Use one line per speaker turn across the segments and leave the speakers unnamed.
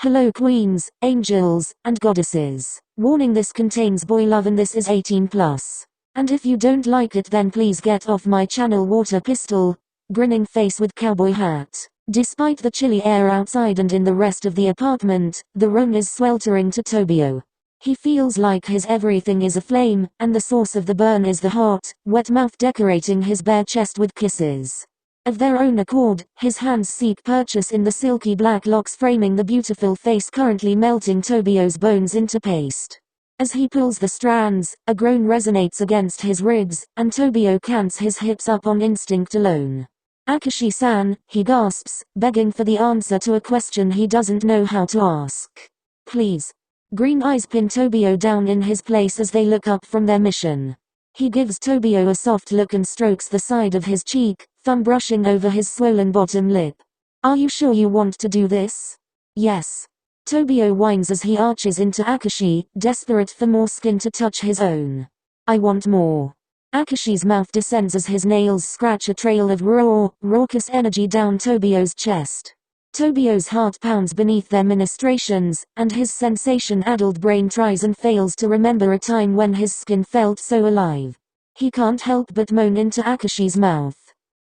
Hello queens, angels, and goddesses. Warning: this contains boy love and this is 18+. And if you don't like it then please get off my channel. Water pistol. Grinning face with cowboy hat. Despite the chilly air outside and in the rest of the apartment, the room is sweltering to Tobio. He feels like his everything is aflame, and the source of the burn is the hot, wet mouth decorating his bare chest with kisses. Of their own accord, his hands seek purchase in the silky black locks framing the beautiful face currently melting Tobio's bones into paste. As he pulls the strands, a groan resonates against his ribs, and Tobio cants his hips up on instinct alone. Akaashi-san, he gasps, begging for the answer to a question he doesn't know how to ask. Please. Green eyes pin Tobio down in his place as they look up from their mission. He gives Tobio a soft look and strokes the side of his cheek, thumb brushing over his swollen bottom lip. Are you sure you want to do this? Yes. Tobio whines as he arches into Akaashi, desperate for more skin to touch his own. I want more. Akaashi's mouth descends as his nails scratch a trail of raw, raucous energy down Tobio's chest. Tobio's heart pounds beneath their ministrations, and his sensation-addled brain tries and fails to remember a time when his skin felt so alive. He can't help but moan into Akaashi's mouth.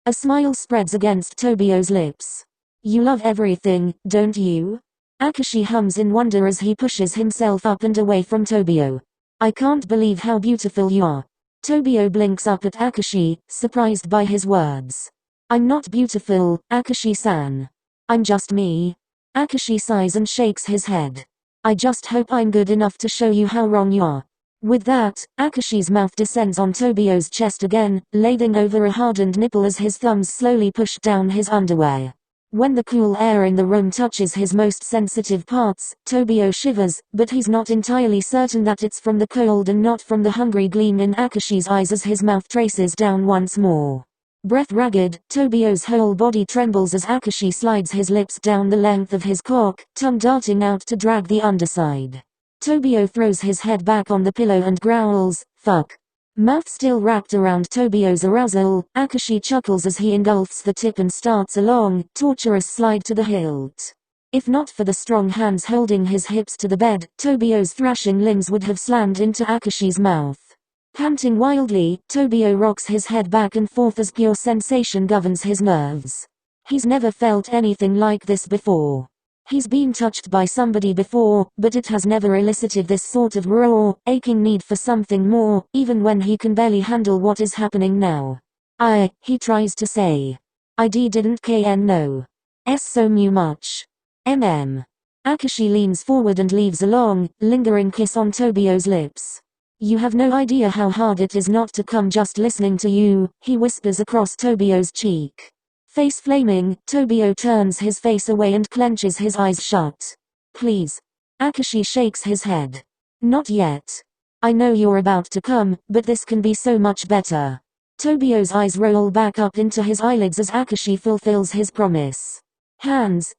A smile spreads against Tobio's lips. You love everything, don't you? Akaashi hums in wonder as he pushes himself up and away from Tobio. I can't believe how beautiful you are. Tobio blinks up at Akaashi, surprised by his words. I'm not beautiful, Akaashi-san. I'm just me. Akaashi sighs and shakes his head. I just hope I'm good enough to show you how wrong you are. With that, Akaashi's mouth descends on Tobio's chest again, lathing over a hardened nipple as his thumbs slowly push down his underwear. When the cool air in the room touches his most sensitive parts, Tobio shivers, but he's not entirely certain that it's from the cold and not from the hungry gleam in Akaashi's eyes as his mouth traces down once more. Breath ragged, Tobio's whole body trembles as Akaashi slides his lips down the length of his cock, tongue darting out to drag the underside. Tobio throws his head back on the pillow and growls, fuck. Mouth still wrapped around Tobio's arousal, Akaashi chuckles as he engulfs the tip and starts a long, torturous slide to the hilt. If not for the strong hands holding his hips to the bed, Tobio's thrashing limbs would have slammed into Akaashi's mouth. Panting wildly, Tobio rocks his head back and forth as pure sensation governs his nerves. He's never felt anything like this before. He's been touched by somebody before, but it has never elicited this sort of raw, aching need for something more, even when he can barely handle what is happening now. He tries to say. Didn't know. So much. Akaashi leans forward and leaves a long, lingering kiss on Tobio's lips. You have no idea how hard it is not to come just listening to you, he whispers across Tobio's cheek. Face flaming, Tobio turns his face away and clenches his eyes shut. Please. Akaashi shakes his head. Not yet. I know you're about to come, but this can be so much better. Tobio's eyes roll back up into his eyelids as Akaashi fulfills his promise. Hands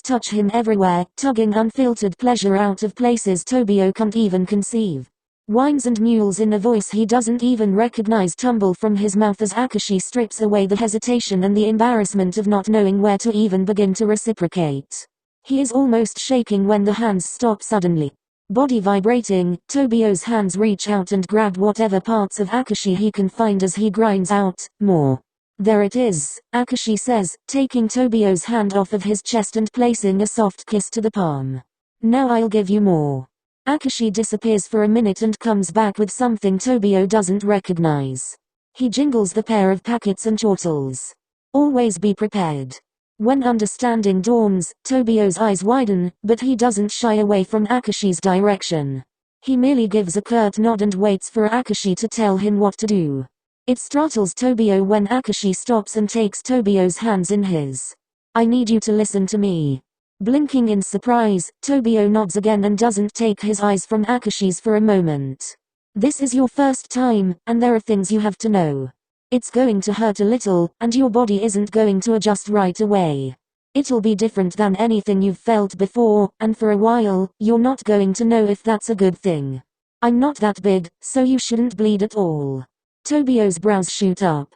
touch him everywhere, tugging unfiltered pleasure out of places Tobio can't even conceive. Whines and mewls in a voice he doesn't even recognize tumble from his mouth as Akaashi strips away the hesitation and the embarrassment of not knowing where to even begin to reciprocate. He is almost shaking when the hands stop suddenly. Body vibrating, Tobio's hands reach out and grab whatever parts of Akaashi he can find as he grinds out, more. There it is, Akaashi says, taking Tobio's hand off of his chest and placing a soft kiss to the palm. Now I'll give you more. Akaashi disappears for a minute and comes back with something Tobio doesn't recognize. He jingles the pair of packets and chortles. Always be prepared. When understanding dawns, Tobio's eyes widen, but he doesn't shy away from Akaashi's direction. He merely gives a curt nod and waits for Akaashi to tell him what to do. It startles Tobio when Akaashi stops and takes Tobio's hands in his. I need you to listen to me. Blinking in surprise, Tobio nods again and doesn't take his eyes from Akaashi's for a moment. This is your first time, and there are things you have to know. It's going to hurt a little, and your body isn't going to adjust right away. It'll be different than anything you've felt before, and for a while, you're not going to know if that's a good thing. I'm not that big, so you shouldn't bleed at all. Tobio's brows shoot up.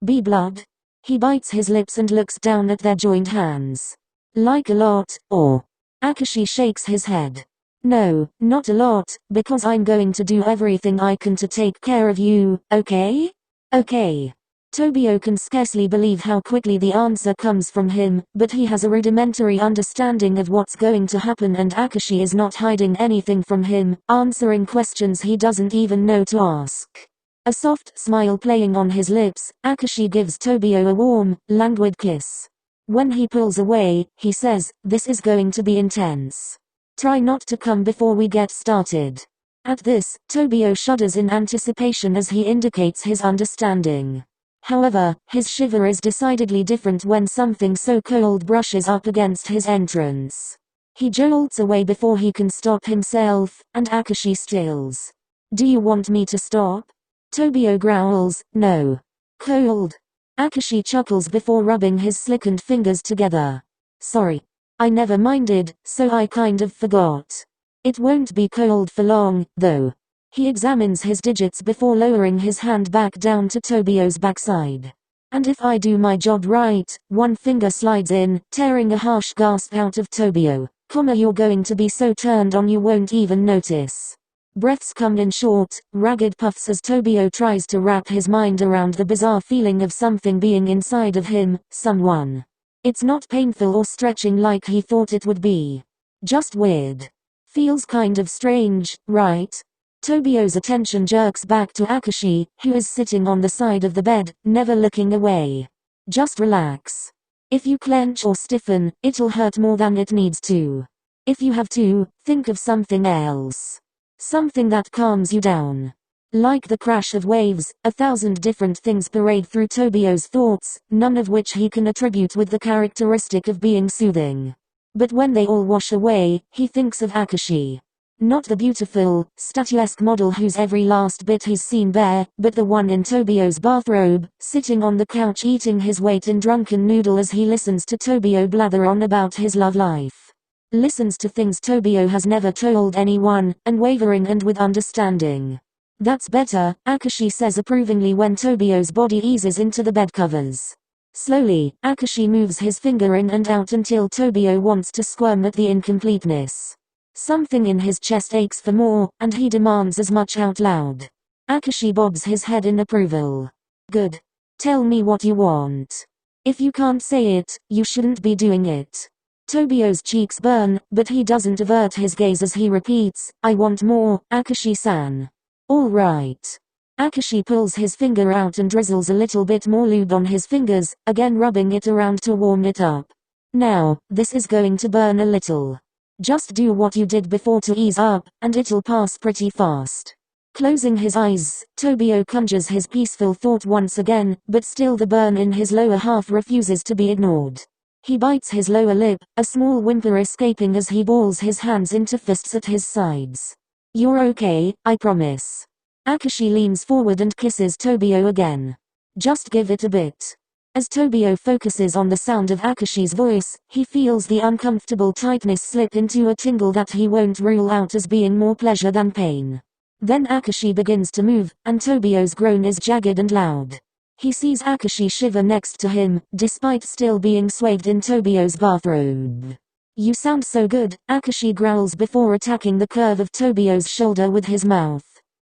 Be blood? He bites his lips and looks down at their joined hands. Like a lot, or Akaashi shakes his head. No, not a lot, because I'm going to do everything I can to take care of you, okay? Okay. Tobio can scarcely believe how quickly the answer comes from him, but he has a rudimentary understanding of what's going to happen, and Akaashi is not hiding anything from him, answering questions he doesn't even know to ask. A soft smile playing on his lips, Akaashi gives Tobio a warm, languid kiss. When he pulls away, he says, "This is going to be intense. Try not to come before we get started." At this, Tobio shudders in anticipation as he indicates his understanding. However, his shiver is decidedly different when something so cold brushes up against his entrance. He jolts away before he can stop himself, and Akaashi stills. "Do you want me to stop?" Tobio growls, "No. Cold." Akaashi chuckles before rubbing his slickened fingers together. "Sorry. I never minded, so I kind of forgot. It won't be cold for long, though." He examines his digits before lowering his hand back down to Tobio's backside. "And if I do my job right," one finger slides in, tearing a harsh gasp out of Tobio. "You're going to be so turned on you won't even notice." Breaths come in short, ragged puffs as Tobio tries to wrap his mind around the bizarre feeling of something being inside of him, someone. It's not painful or stretching like he thought it would be. Just weird. Feels kind of strange, right? Tobio's attention jerks back to Akaashi, who is sitting on the side of the bed, never looking away. "Just relax. If you clench or stiffen, it'll hurt more than it needs to. If you have to, think of something else. Something that calms you down." Like the crash of waves, 1,000 different things parade through Tobio's thoughts, none of which he can attribute with the characteristic of being soothing. But when they all wash away, he thinks of Akaashi. Not the beautiful, statuesque model whose every last bit he's seen bare, but the one in Tobio's bathrobe, sitting on the couch eating his weight in drunken noodle as he listens to Tobio blather on about his love life. Listens to things Tobio has never told anyone, unwavering and with understanding. "That's better," Akaashi says approvingly when Tobio's body eases into the bed covers. Slowly, Akaashi moves his finger in and out until Tobio wants to squirm at the incompleteness. Something in his chest aches for more, and he demands as much out loud. Akaashi bobs his head in approval. "Good. Tell me what you want. If you can't say it, you shouldn't be doing it." Tobio's cheeks burn, but he doesn't avert his gaze as he repeats, "I want more, Akaashi-san." "All right." Akaashi pulls his finger out and drizzles a little bit more lube on his fingers, again rubbing it around to warm it up. "Now, this is going to burn a little. Just do what you did before to ease up, and it'll pass pretty fast." Closing his eyes, Tobio conjures his peaceful thought once again, but still the burn in his lower half refuses to be ignored. He bites his lower lip, a small whimper escaping as he balls his hands into fists at his sides. "You're okay, I promise." Akaashi leans forward and kisses Tobio again. "Just give it a bit." As Tobio focuses on the sound of Akaashi's voice, he feels the uncomfortable tightness slip into a tingle that he won't rule out as being more pleasure than pain. Then Akaashi begins to move, and Tobio's groan is jagged and loud. He sees Akaashi shiver next to him, despite still being swathed in Tobio's bathrobe. "You sound so good," Akaashi growls before attacking the curve of Tobio's shoulder with his mouth.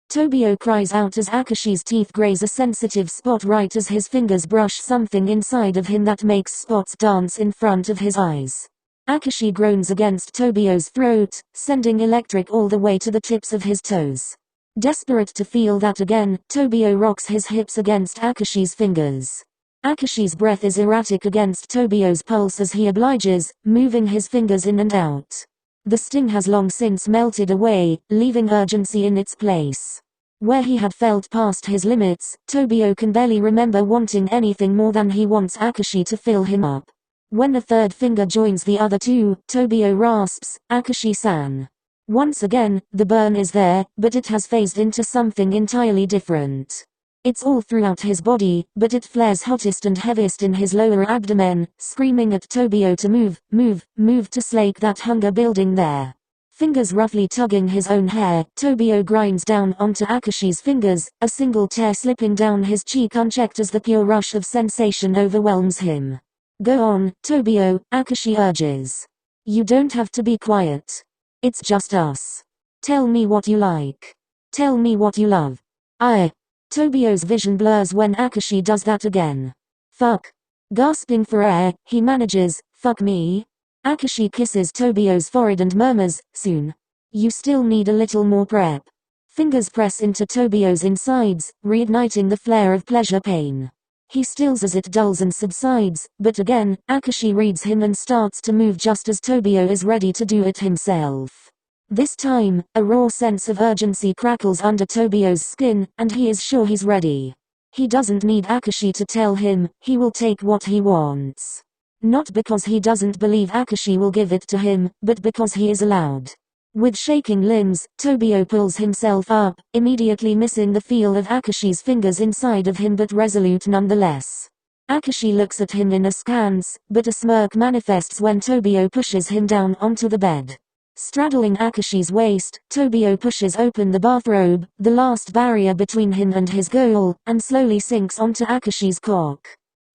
Tobio cries out as Akaashi's teeth graze a sensitive spot right as his fingers brush something inside of him that makes spots dance in front of his eyes. Akaashi groans against Tobio's throat, sending electric all the way to the tips of his toes. Desperate to feel that again, Tobio rocks his hips against Akaashi's fingers. Akaashi's breath is erratic against Tobio's pulse as he obliges, moving his fingers in and out. The sting has long since melted away, leaving urgency in its place. Where he had felt past his limits, Tobio can barely remember wanting anything more than he wants Akaashi to fill him up. When the third finger joins the other two, Tobio rasps, "Akaashi-san." Once again, the burn is there, but it has phased into something entirely different. It's all throughout his body, but it flares hottest and heaviest in his lower abdomen, screaming at Tobio to move to slake that hunger building there. Fingers roughly tugging his own hair, Tobio grinds down onto Akaashi's fingers, a single tear slipping down his cheek unchecked as the pure rush of sensation overwhelms him. "Go on, Tobio," Akaashi urges. You don't have to be quiet. It's just us. Tell me what you like. Tell me what you love. Tobio's vision blurs when Akaashi does that again. Fuck. Gasping for air, he manages, fuck me. Akaashi kisses Tobio's forehead and murmurs, soon. You still need a little more prep. Fingers press into Tobio's insides, reigniting the flare of pleasure-pain. He stills as it dulls and subsides, but again, Akaashi reads him and starts to move just as Tobio is ready to do it himself. This time, a raw sense of urgency crackles under Tobio's skin, and he is sure he's ready. He doesn't need Akaashi to tell him, he will take what he wants. Not because he doesn't believe Akaashi will give it to him, but because he is allowed. With shaking limbs, Tobio pulls himself up, immediately missing the feel of Akaashi's fingers inside of him but resolute nonetheless. Akaashi looks at him in askance, but a smirk manifests when Tobio pushes him down onto the bed. Straddling Akaashi's waist, Tobio pushes open the bathrobe, the last barrier between him and his goal, and slowly sinks onto Akaashi's cock.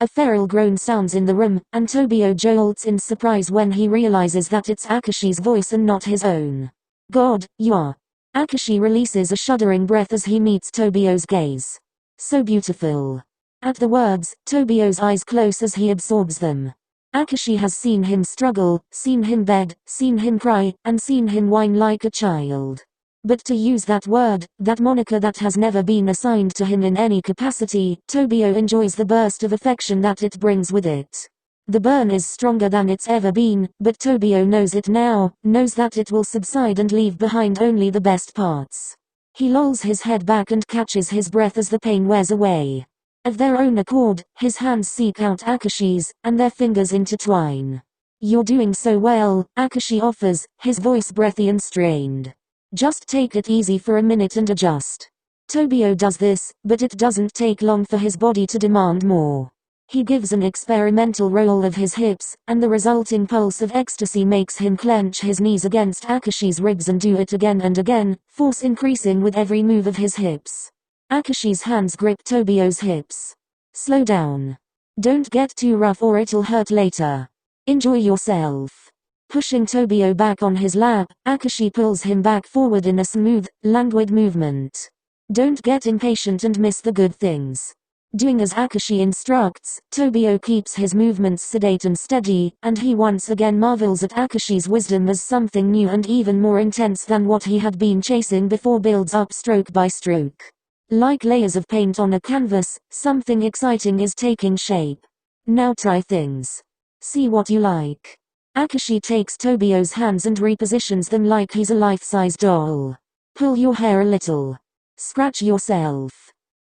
A feral groan sounds in the room, and Tobio jolts in surprise when he realizes that it's Akaashi's voice and not his own. God, you are. Akaashi releases a shuddering breath as he meets Tobio's gaze. So beautiful. At the words, Tobio's eyes close as he absorbs them. Akaashi has seen him struggle, seen him beg, seen him cry, and seen him whine like a child. But to use that word, that moniker that has never been assigned to him in any capacity, Tobio enjoys the burst of affection that it brings with it. The burn is stronger than it's ever been, but Tobio knows it now, knows that it will subside and leave behind only the best parts. He lolls his head back and catches his breath as the pain wears away. Of their own accord, his hands seek out Akaashi's, and their fingers intertwine. You're doing so well, Akaashi offers, his voice breathy and strained. Just take it easy for a minute and adjust. Tobio does this, but it doesn't take long for his body to demand more. He gives an experimental roll of his hips, and the resulting pulse of ecstasy makes him clench his knees against Akaashi's ribs and do it again and again, force increasing with every move of his hips. Akaashi's hands grip Tobio's hips. Slow down. Don't get too rough or it'll hurt later. Enjoy yourself. Pushing Tobio back on his lap, Akaashi pulls him back forward in a smooth, languid movement. Don't get impatient and miss the good things. Doing as Akaashi instructs, Tobio keeps his movements sedate and steady, and he once again marvels at Akaashi's wisdom as something new and even more intense than what he had been chasing before builds up stroke by stroke. Like layers of paint on a canvas, something exciting is taking shape. Now try things. See what you like. Akaashi takes Tobio's hands and repositions them like he's a life-size doll. Pull your hair a little. Scratch yourself.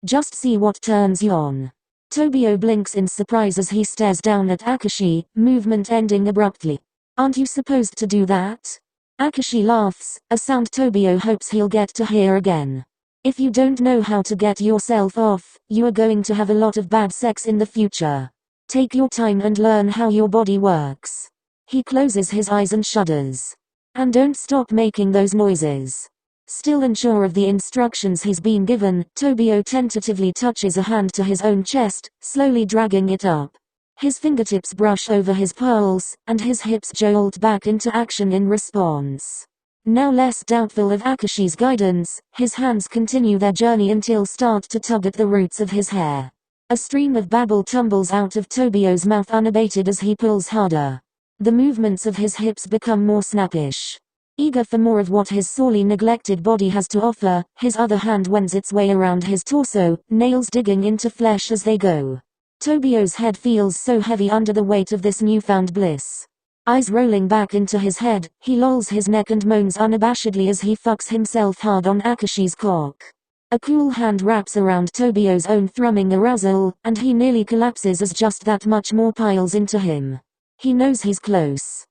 Just see what turns you on. Tobio blinks in surprise as he stares down at Akaashi, movement ending abruptly. Aren't you supposed to do that? Akaashi laughs, a sound Tobio hopes he'll get to hear again. If you don't know how to get yourself off, you are going to have a lot of bad sex in the future. Take your time and learn how your body works. He closes his eyes and shudders. And don't stop making those noises. Still unsure of the instructions he's been given, Tobio tentatively touches a hand to his own chest, slowly dragging it up. His fingertips brush over his pearls, and his hips jolt back into action in response. Now less doubtful of Akaashi's guidance, his hands continue their journey until start to tug at the roots of his hair. A stream of babble tumbles out of Tobio's mouth unabated as he pulls harder. The movements of his hips become more snappish. Eager for more of what his sorely neglected body has to offer, his other hand wends its way around his torso, nails digging into flesh as they go. Tobio's head feels so heavy under the weight of this newfound bliss. Eyes rolling back into his head, he lolls his neck and moans unabashedly as he fucks himself hard on Akaashi's cock. A cool hand wraps around Tobio's own thrumming arousal, and he nearly collapses as just that much more piles into him. He knows he's close.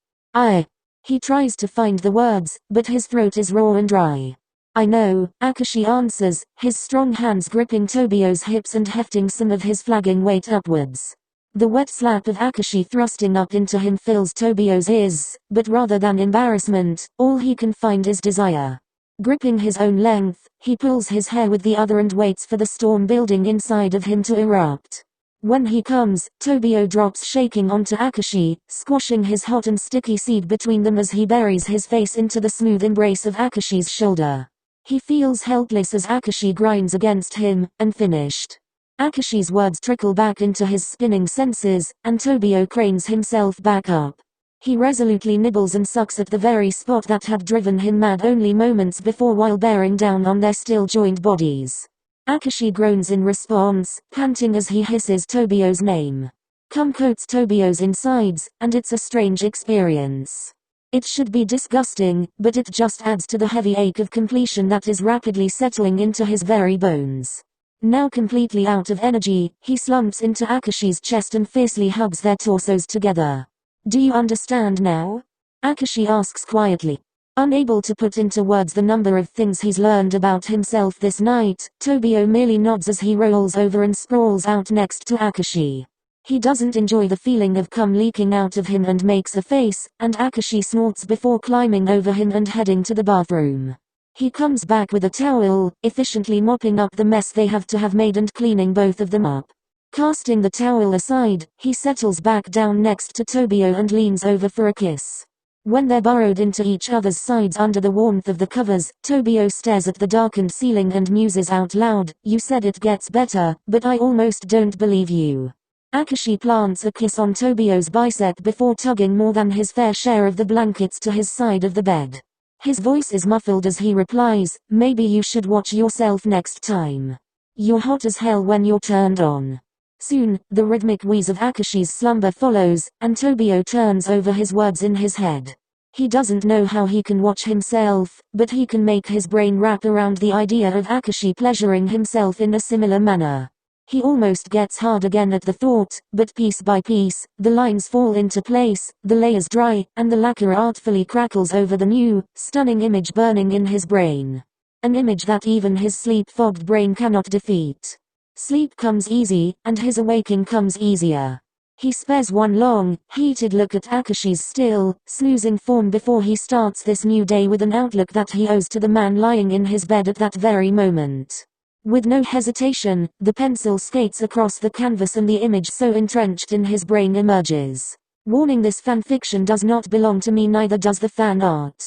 He tries to find the words, but his throat is raw and dry. I know, Akaashi answers, his strong hands gripping Tobio's hips and hefting some of his flagging weight upwards. The wet slap of Akaashi thrusting up into him fills Tobio's ears, but rather than embarrassment, all he can find is desire. Gripping his own length, he pulls his hair with the other and waits for the storm building inside of him to erupt. When he comes, Tobio drops shaking onto Akaashi, squashing his hot and sticky seed between them as he buries his face into the smooth embrace of Akashi's shoulder. He feels helpless as Akaashi grinds against him, unfinished. Akashi's words trickle back into his spinning senses, and Tobio cranes himself back up. He resolutely nibbles and sucks at the very spot that had driven him mad only moments before while bearing down on their still joined bodies. Akaashi groans in response, panting as he hisses Tobio's name. Cum coats Tobio's insides, and it's a strange experience. It should be disgusting, but it just adds to the heavy ache of completion that is rapidly settling into his very bones. Now completely out of energy, he slumps into Akashi's chest and fiercely hugs their torsos together. Do you understand now? Akaashi asks quietly. Unable to put into words the number of things he's learned about himself this night, Tobio merely nods as he rolls over and sprawls out next to Akaashi. He doesn't enjoy the feeling of cum leaking out of him and makes a face, and Akaashi snorts before climbing over him and heading to the bathroom. He comes back with a towel, efficiently mopping up the mess they have made and cleaning both of them up. Casting the towel aside, he settles back down next to Tobio and leans over for a kiss. When they're burrowed into each other's sides under the warmth of the covers, Tobio stares at the darkened ceiling and muses out loud, "You said it gets better, but I almost don't believe you." Akaashi plants a kiss on Tobio's bicep before tugging more than his fair share of the blankets to his side of the bed. His voice is muffled as he replies, "Maybe you should watch yourself next time. You're hot as hell when you're turned on." Soon, the rhythmic wheeze of Akaashi's slumber follows, and Tobio turns over his words in his head. He doesn't know how he can watch himself, but he can make his brain wrap around the idea of Akaashi pleasuring himself in a similar manner. He almost gets hard again at the thought, but piece by piece, the lines fall into place, the layers dry, and the lacquer artfully crackles over the new, stunning image burning in his brain. An image that even his sleep-fogged brain cannot defeat. Sleep comes easy, and his awaking comes easier. He spares one long, heated look at Akaashi's still, snoozing form before he starts this new day with an outlook that he owes to the man lying in his bed at that very moment. With no hesitation, the pencil skates across the canvas and the image so entrenched in his brain emerges. Warning: this fanfiction does not belong to me, neither does the fan art.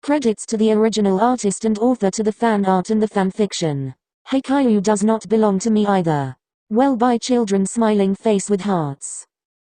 Credits to the original artist and author to the fan art and the fanfiction. Haikyuu does not belong to me either. Well, by children smiling face with hearts.